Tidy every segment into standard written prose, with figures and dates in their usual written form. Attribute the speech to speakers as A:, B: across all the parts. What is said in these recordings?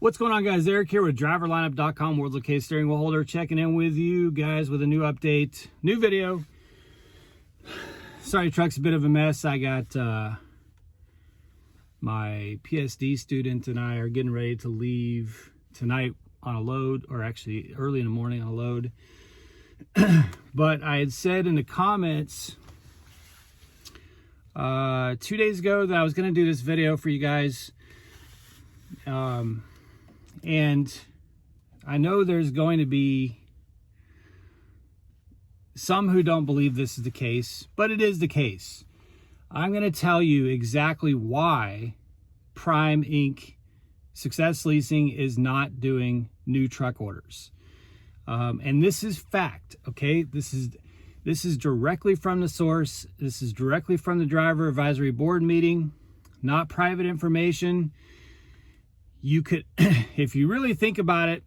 A: What's going on, guys? Eric here with driverlineup.com, world's located steering wheel holder, checking in with you guys with a new update, new video. Sorry, truck's a bit of a mess. I got my PSD student and I are getting ready to leave tonight on a load, or actually early in the morning on a load. But I had said in the comments 2 days ago that I was going to do this video for you guys. And I know there's going to be some who don't believe this is the case, but it is the case. I'm going to tell you exactly why Prime Inc. Success Leasing is not doing new truck orders. And this is fact, okay? This is directly from the source. This is directly from the driver advisory board meeting, not private information. You could, if you really think about it,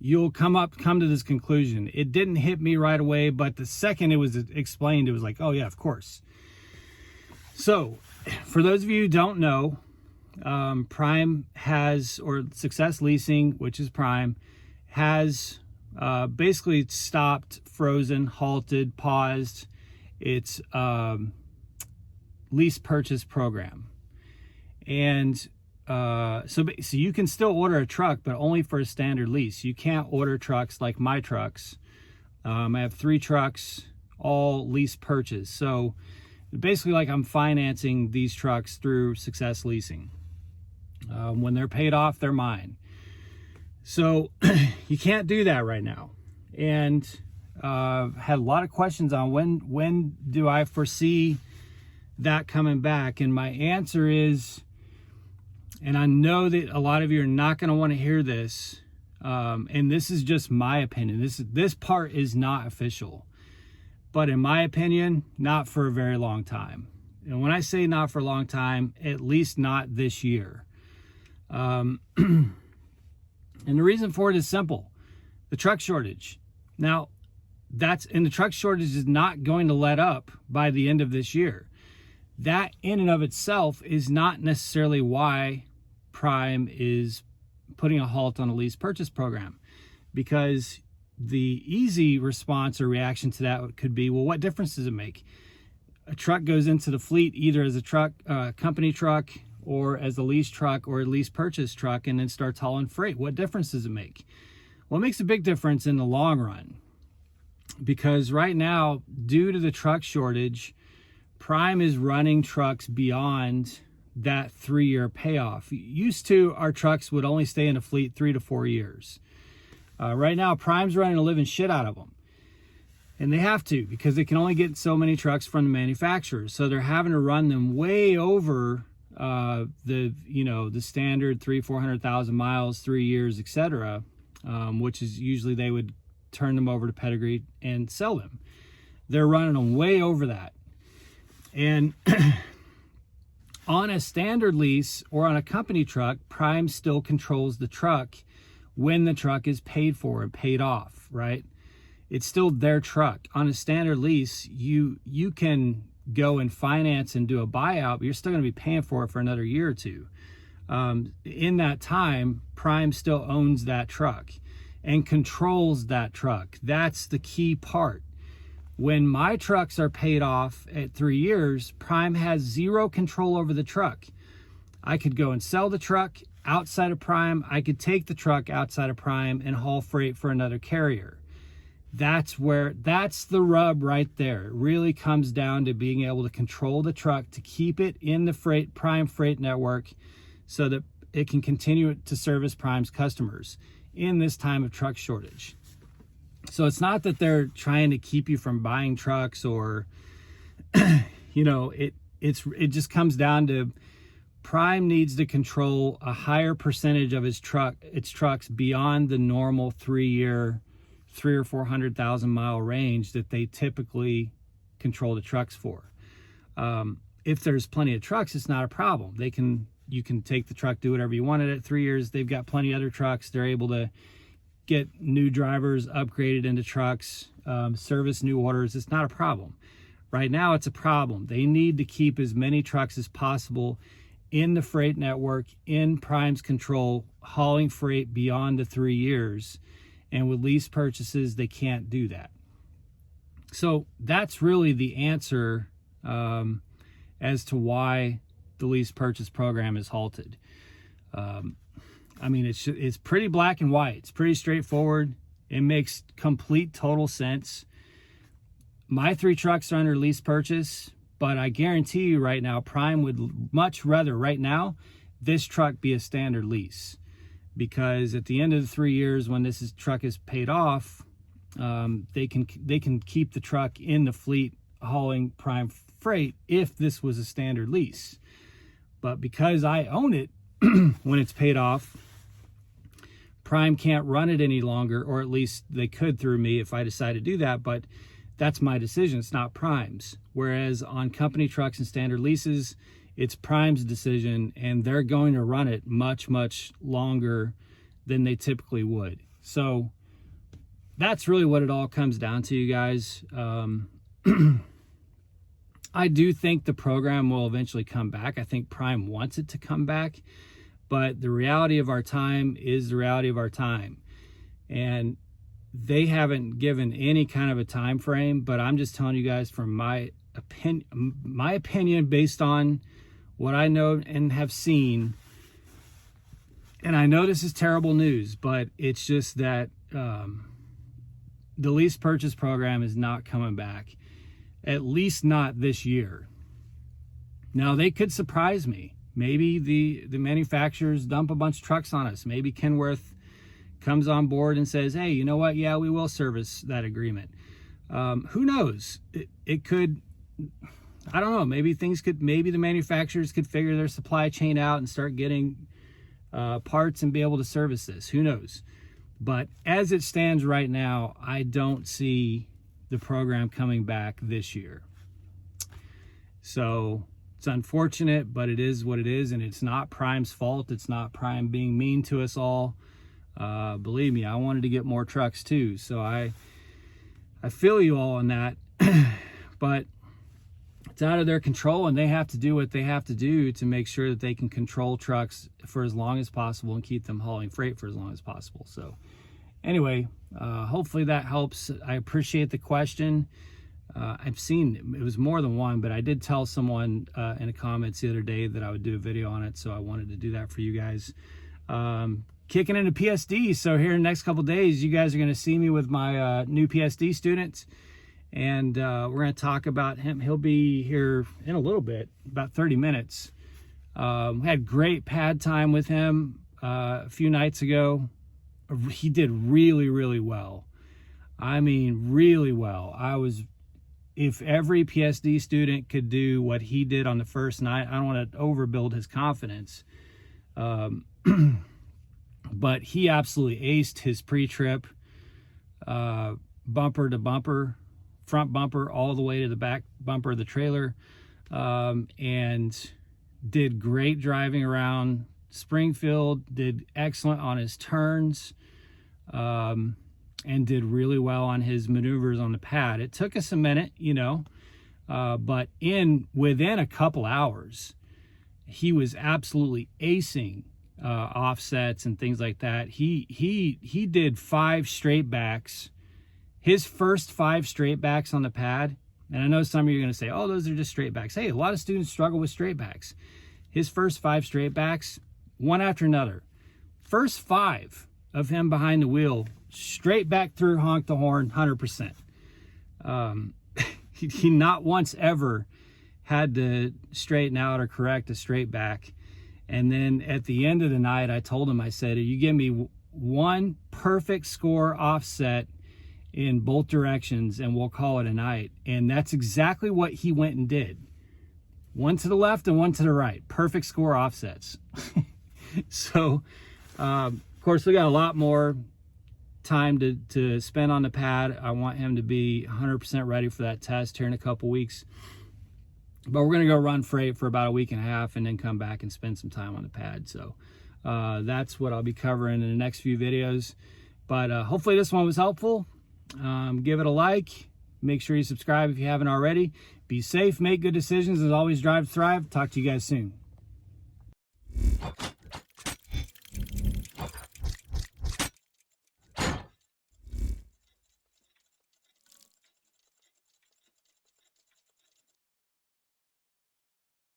A: you'll come to this conclusion. It didn't hit me right away, but the second it was explained, it was like, oh yeah, of course. So for those of you who don't know, Prime has, or Success Leasing, which is Prime, has basically stopped, frozen, halted, paused its lease purchase program. And so you can still order a truck, but only for a standard lease. You can't order trucks like my trucks. I have 3 trucks, all lease purchase. So basically, like, I'm financing these trucks through Success Leasing. When they're paid off, they're mine. So you can't do that right now. And had a lot of questions on when do I foresee that coming back? And my answer is, and I know that a lot of you are not going to want to hear this, and this is just my opinion. This part is not official, but in my opinion, not for a very long time. And when I say not for a long time, at least not this year. And the reason for it is simple: the truck shortage. Now, the truck shortage is not going to let up by the end of this year. That in and of itself is not necessarily why Prime is putting a halt on a lease purchase program, because the easy response or reaction to that could be, well, what difference does it make? A truck goes into the fleet either as a truck, company truck, or as a lease truck or a lease purchase truck, and then starts hauling freight. What difference does it make? Well, it makes a big difference in the long run, because right now, due to the truck shortage, Prime is running trucks beyond that 3-year payoff. Used to, our trucks would only stay in a fleet 3 to 4 years. Right now, Prime's running a living shit out of them. And they have to, because they can only get so many trucks from the manufacturers. So they're having to run them way over the standard 300,000-400,000 miles, 3 years, etc. Which is usually they would turn them over to Pedigree and sell them. They're running them way over that. And on a standard lease or on a company truck, Prime still controls the truck when the truck is paid for and paid off, right? It's still their truck. On a standard lease, you can go and finance and do a buyout, but you're still going to be paying for it for another year or two. In that time, Prime still owns that truck and controls that truck. That's the key part. When my trucks are paid off at 3 years, Prime has zero control over the truck. I could go and sell the truck outside of Prime. I could take the truck outside of Prime and haul freight for another carrier. That's the rub right there. It really comes down to being able to control the truck, to keep it in the Prime freight network so that it can continue to service Prime's customers in this time of truck shortage. So it's not that they're trying to keep you from buying trucks, or, it just comes down to Prime needs to control a higher percentage of its trucks beyond the normal 3-year, 300,000 or 400,000 mile range that they typically control the trucks for. If there's plenty of trucks, it's not a problem. You can take the truck, do whatever you want at 3 years. They've got plenty of other trucks. They're able to get new drivers upgraded into trucks, service new orders. It's not a problem. Right now, it's a problem. They need to keep as many trucks as possible in the freight network, in Prime's control, hauling freight beyond the 3 years. And with lease purchases, they can't do that. So that's really the answer as to why the lease purchase program is halted. I mean, it's pretty black and white. It's pretty straightforward. It makes complete, total sense. My 3 trucks are under lease purchase, but I guarantee you right now, Prime would much rather right now this truck be a standard lease, because at the end of the 3 years, when truck is paid off, they can keep the truck in the fleet hauling Prime freight if this was a standard lease. But because I own it when it's paid off, Prime can't run it any longer, or at least they could through me if I decide to do that, but that's my decision. It's not Prime's. Whereas on company trucks and standard leases, it's Prime's decision, and they're going to run it much, much longer than they typically would. So that's really what it all comes down to, you guys. I do think the program will eventually come back. I think Prime wants it to come back, but the reality of our time is the reality of our time. And they haven't given any kind of a time frame, but I'm just telling you guys from my opinion based on what I know and have seen. And I know this is terrible news, but it's just that the lease purchase program is not coming back, at least not this year. Now, they could surprise me. Maybe the manufacturers dump a bunch of trucks on us. Maybe Kenworth comes on board and says, hey, you know what? Yeah, we will service that agreement. Who knows? It could, I don't know. Maybe the manufacturers could figure their supply chain out and start getting parts and be able to service this. Who knows? But as it stands right now, I don't see the program coming back this year. So it's unfortunate, but it is what it is, and it's not Prime's fault. It's not Prime being mean to us all. Believe me, I wanted to get more trucks too, so I feel you all on that. But it's out of their control, and they have to do what they have to do to make sure that they can control trucks for as long as possible and keep them hauling freight for as long as possible. So anyway, hopefully that helps. I appreciate the question. I've seen it was more than one, but I did tell someone in the comments the other day that I would do a video on it, so I wanted to do that for you guys. Kicking into PSD, so here in the next couple days, you guys are going to see me with my new PSD students, and we're going to talk about him. He'll be here in a little bit, about 30 minutes. We had great pad time with him a few nights ago. He did really, really well. I mean, really well. If every PSD student could do what he did on the first night, I don't want to overbuild his confidence. But he absolutely aced his pre-trip, bumper to bumper, front bumper all the way to the back bumper of the trailer, and did great driving around Springfield, did excellent on his turns, and did really well on his maneuvers on the pad. It took us a minute, but within a couple hours, he was absolutely acing offsets and things like that. He did 5 straight backs, his first 5 straight backs on the pad. And I know some of you are going to say, oh, those are just straight backs. Hey, a lot of students struggle with straight backs. His first 5 straight backs, one after another. First 5 of him behind the wheel, straight back through, honk the horn, 100%. He not once ever had to straighten out or correct a straight back. And then at the end of the night, I told him, I said, you give me one perfect score offset in both directions and we'll call it a night. And that's exactly what he went and did. One to the left and one to the right. Perfect score offsets. So, of course, we got a lot more time to spend on the pad. I want him to be 100% ready for that test here in a couple weeks. But we're going to go run freight for about a week and a half and then come back and spend some time on the pad. So that's what I'll be covering in the next few videos. But hopefully this one was helpful. Give it a like. Make sure you subscribe if you haven't already. Be safe, make good decisions. As always, drive to thrive. Talk to you guys soon.